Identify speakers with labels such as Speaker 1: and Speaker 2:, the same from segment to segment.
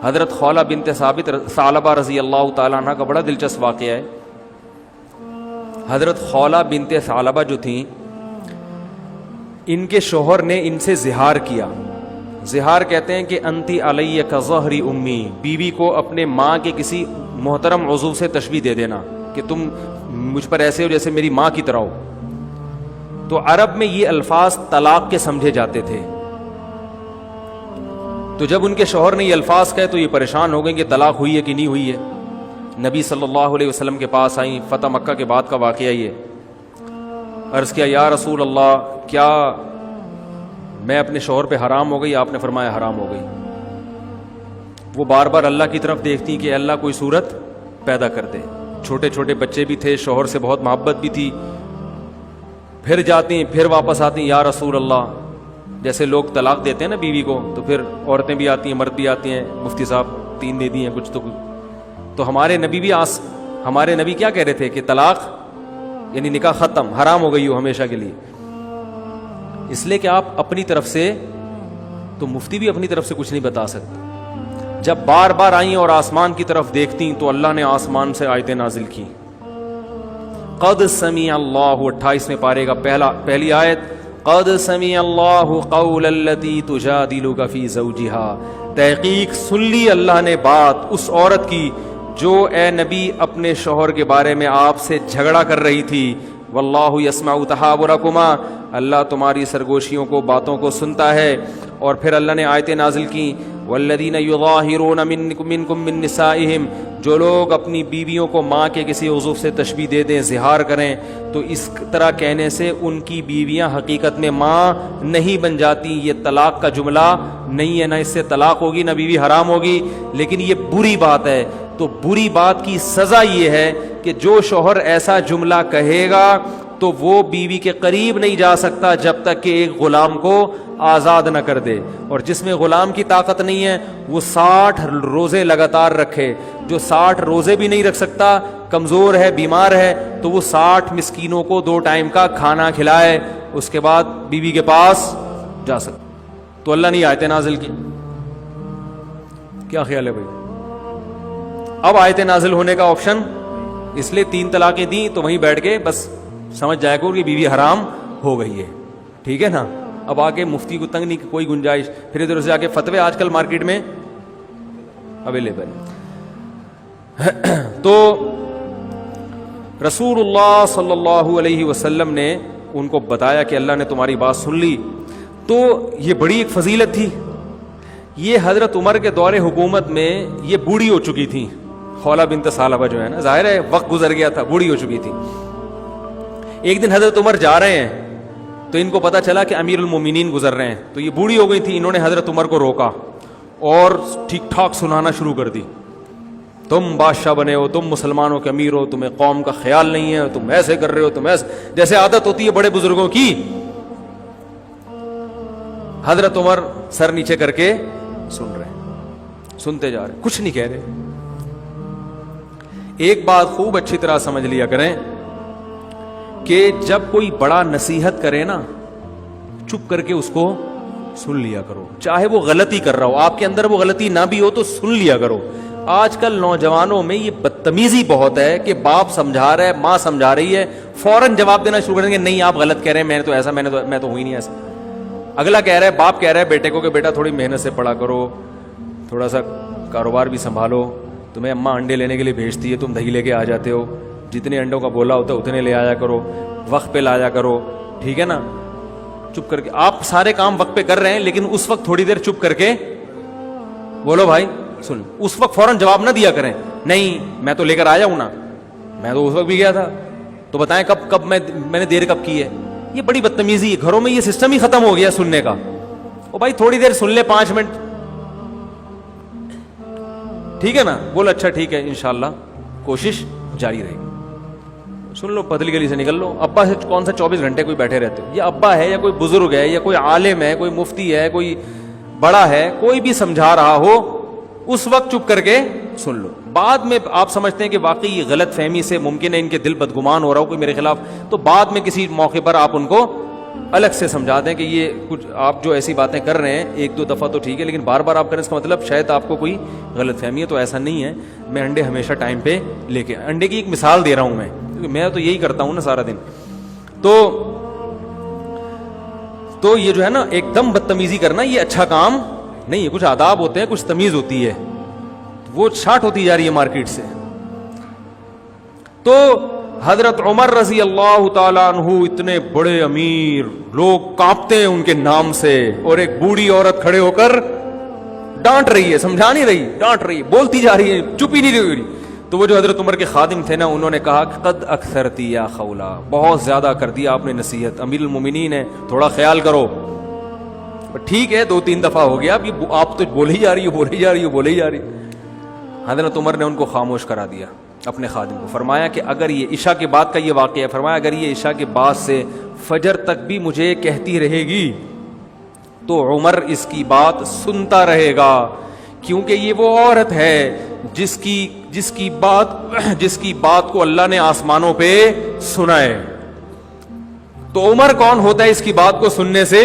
Speaker 1: حضرت خولہ بنت ثعلبہ رضی اللہ تعالیٰ عنہ کا بڑا دلچسپ واقعہ ہے. حضرت خولہ بنت ثعلبہ جو تھیں، ان کے شوہر نے ان سے زہار کیا. زہار کہتے ہیں کہ انتی علیہ کظہر امی، بیوی کو اپنے ماں کے کسی محترم عضو سے تشبیہ دے دینا کہ تم مجھ پر ایسے ہو جیسے میری ماں کی طرح ہو. تو عرب میں یہ الفاظ طلاق کے سمجھے جاتے تھے. تو جب ان کے شوہر نے یہ الفاظ کہے تو یہ پریشان ہو گئے کہ طلاق ہوئی ہے کہ نہیں ہوئی ہے. نبی صلی اللہ علیہ وسلم کے پاس آئیں. فتح مکہ کے بعد کا واقعہ یہ. عرض کیا یا رسول اللہ، کیا میں اپنے شوہر پہ حرام ہو گئی؟ آپ نے فرمایا حرام ہو گئی. وہ بار بار اللہ کی طرف دیکھتی کہ اللہ کوئی صورت پیدا کر دے. چھوٹے چھوٹے بچے بھی تھے، شوہر سے بہت محبت بھی تھی. پھر جاتی پھر واپس آتی، یا رسول اللہ. جیسے لوگ طلاق دیتے ہیں نا بیوی کو، تو پھر عورتیں بھی آتی ہیں، مرد بھی آتی ہیں، مفتی صاحب 3 دے دی ہیں کچھ تو ہمارے نبی بھی ہمارے نبی کیا کہہ رہے تھے کہ طلاق یعنی نکاح ختم، حرام ہو گئی ہو ہمیشہ کے لیے. اس لیے کہ آپ اپنی طرف سے، تو مفتی بھی اپنی طرف سے کچھ نہیں بتا سکتے. جب بار بار آئیں اور آسمان کی طرف دیکھتی تو اللہ نے آسمان سے آیتیں نازل کی. قد سمع اللہ، 28ویں پارے کا پہلی آیت، قد سمع اللہ قول التی تجادلک فی زوجہا، تحقیق سن لی اللہ نے بات اس عورت کی جو اے نبی اپنے شوہر کے بارے میں آپ سے جھگڑا کر رہی تھی. واللہ یسمع تحاورکما، اللہ تمہاری سرگوشیوں کو، باتوں کو سنتا ہے. اور پھر اللہ نے آیتیں نازل کی، والذین یظاہرون منکم من نسائہم، جو لوگ اپنی بیویوں کو ماں کے کسی عضو سے تشبیہ دے دیں، زہار کریں، تو اس طرح کہنے سے ان کی بیویاں حقیقت میں ماں نہیں بن جاتی. یہ طلاق کا جملہ نہیں ہے، نہ اس سے طلاق ہوگی نہ بیوی حرام ہوگی، لیکن یہ بری بات ہے. تو بری بات کی سزا یہ ہے کہ جو شوہر ایسا جملہ کہے گا تو وہ بیوی کے قریب نہیں جا سکتا جب تک کہ ایک غلام کو آزاد نہ کر دے. اور جس میں غلام کی طاقت نہیں ہے وہ 60 روزے لگاتار رکھے. جو 60 روزے بھی نہیں رکھ سکتا، کمزور ہے، بیمار ہے، تو وہ 60 مسکینوں کو 2 ٹائم کا کھانا کھلائے، اس کے بعد بیوی کے پاس جا سکتا. تو اللہ نے آیتیں نازل کی. کیا خیال ہے بھائی؟ اب آیتیں نازل ہونے کا آپشن، اس لیے 3 طلاقیں دیں تو وہیں بیٹھ کے بس سمجھ جائے گا کہ بیوی حرام ہو گئی ہے. ٹھیک ہے نا؟ اب آگے مفتی کو تنگ نہیں کوئی گنجائش، پھر ادھر سے آگے فتوے آج کل مارکیٹ میں اویلیبل. تو رسول اللہ صلی اللہ علیہ وسلم نے ان کو بتایا کہ اللہ نے تمہاری بات سن لی. تو یہ بڑی ایک فضیلت تھی. یہ حضرت عمر کے دور حکومت میں یہ بوڑھی ہو چکی تھی. خولہ بنت ثعلبہ جو ہے نا، ظاہر ہے وقت گزر گیا تھا، بوڑھی ہو چکی تھی. ایک دن حضرت عمر جا رہے ہیں تو ان کو پتا چلا کہ امیر المومنین گزر رہے ہیں. تو یہ بوڑھی ہو گئی تھی. انہوں نے حضرت عمر کو روکا اور ٹھیک ٹھاک سنانا شروع کر دی. تم بادشاہ بنے ہو، تم مسلمانوں کے امیر ہو، تمہیں قوم کا خیال نہیں ہے، تم ایسے کر رہے ہو، تم ایسے، جیسے عادت ہوتی ہے بڑے بزرگوں کی. حضرت عمر سر نیچے کر کے سن رہے ہیں، سنتے جا رہے ہیں، کچھ نہیں کہہ رہے. ایک بات خوب اچھی طرح سمجھ لیا کریں کہ جب کوئی بڑا نصیحت کرے نا، چپ کر کے اس کو سن لیا کرو. چاہے وہ غلطی کر رہا ہو، آپ کے اندر وہ غلطی نہ بھی ہو تو سن لیا کرو. آج کل نوجوانوں میں یہ بدتمیزی بہت ہے کہ باپ سمجھا رہا ہے، ماں سمجھا رہی ہے، فوراً جواب دینا شروع کریں گے، نہیں آپ غلط کہہ رہے ہیں، میں نے تو ایسا، میں تو ہوئی نہیں ایسا. اگلا کہہ رہا ہے، باپ کہہ رہا ہے بیٹے کو کہ بیٹا تھوڑی محنت سے پڑھا کرو، تھوڑا سا کاروبار بھی سنبھالو، تمہیں اماں انڈے لینے کے لیے بھیجتی ہے، تم دہی لے کے آ جاتے ہو، جتنے انڈوں کا بولا ہوتا ہے اتنے لے آیا کرو، وقت پہ لایا کرو. ٹھیک ہے نا؟ چپ کر کے آپ سارے کام وقت پہ کر رہے ہیں، لیکن اس وقت تھوڑی دیر چپ کر کے بولو بھائی سن. اس وقت فوراً جواب نہ دیا کریں، نہیں میں تو لے کر آیا ہوں نا، میں تو اس وقت بھی گیا تھا، تو بتائیں کب میں نے دیر کب کی ہے. یہ بڑی بدتمیزی ہے. گھروں میں یہ سسٹم ہی ختم ہو گیا سننے کا. او بھائی تھوڑی دیر سن لے، 5 منٹ، ٹھیک ہے نا؟ بول اچھا ٹھیک ہے، انشاءاللہ کوشش جاری رہے گی. سن لو، پتلی گلی سے نکل لو. ابا سے کون سا 24 گھنٹے کوئی بیٹھے رہتے ہو؟ یہ ابا ہے یا کوئی بزرگ ہے یا کوئی عالم ہے، کوئی مفتی ہے، کوئی بڑا ہے، کوئی بھی سمجھا رہا ہو، اس وقت چپ کر کے سن لو. بعد میں آپ سمجھتے ہیں کہ واقعی یہ غلط فہمی سے ممکن ہے ان کے دل بدگمان ہو رہا ہو کوئی میرے خلاف، تو بعد میں کسی موقع پر آپ ان کو الگ سے سمجھا دیں کہ یہ کچھ آپ جو ایسی باتیں کر رہے ہیں ایک دو دفعہ تو ٹھیک ہے، لیکن بار بار آپ کریں اس کا مطلب شاید آپ کو کوئی غلط فہمی ہے. تو ایسا نہیں ہے. میں انڈے ہمیشہ ٹائم پہ لے کے، انڈے کی ایک مثال دے رہا ہوں میں، کیونکہ میں تو یہی کرتا ہوں نا سارا دن. تو یہ جو ہے نا ایک دم بدتمیزی کرنا یہ اچھا کام نہیں ہے. کچھ آداب ہوتے ہیں، کچھ تمیز ہوتی ہے، وہ شارٹ ہوتی جا رہی ہے مارکیٹ سے. تو حضرت عمر رضی اللہ تعالیٰ عنہ اتنے بڑے امیر، لوگ کانپتے ہیں ان کے نام سے، اور ایک بوڑھی عورت کھڑے ہو کر ڈانٹ رہی ہے، سمجھا نہیں رہی، ڈانٹ رہی، بولتی جا رہی ہے، چپ ہی نہیں رہی. تو وہ جو حضرت عمر کے خادم تھے نا، انہوں نے کہا کہ قد اکثرتی یا خولا، بہت زیادہ کر دیا آپ نے نصیحت، امیر المومنین ہے، تھوڑا خیال کرو. ٹھیک ہے 2-3 دفعہ ہو گیا، اب آپ تو بولے ہی جا رہی ہو. حضرت عمر نے ان کو خاموش کرا دیا اپنے خادم کو. فرمایا کہ اگر یہ عشاء کے بعد کا یہ واقعہ ہے، فرمایا اگر یہ عشاء کے بعد سے فجر تک بھی مجھے کہتی رہے گی تو عمر اس کی بات سنتا رہے گا، کیونکہ یہ وہ عورت ہے جس کی بات کو اللہ نے آسمانوں پہ سنا ہے. تو عمر کون ہوتا ہے اس کی بات کو سننے سے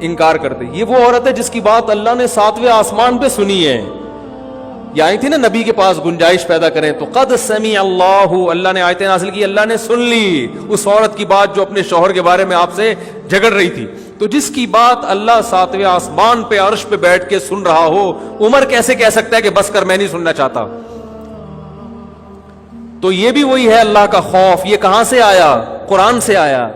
Speaker 1: انکار کرتے؟ یہ وہ عورت ہے جس کی بات اللہ نے 7ویں آسمان پہ سنی ہے. یہ آئی تھی نا نبی کے پاس گنجائش پیدا کریں تو قد سمیع اللہ نے آیتیں نازل کی، اللہ نے سن لی اس عورت کی بات جو اپنے شوہر کے بارے میں آپ سے جھگڑ رہی تھی. تو جس کی بات اللہ 7ویں آسمان پہ عرش پہ بیٹھ کے سن رہا ہو، عمر کیسے کہہ سکتا ہے کہ بس کر میں نہیں سننا چاہتا؟ تو یہ بھی وہی ہے اللہ کا خوف. یہ کہاں سے آیا؟ قرآن سے آیا.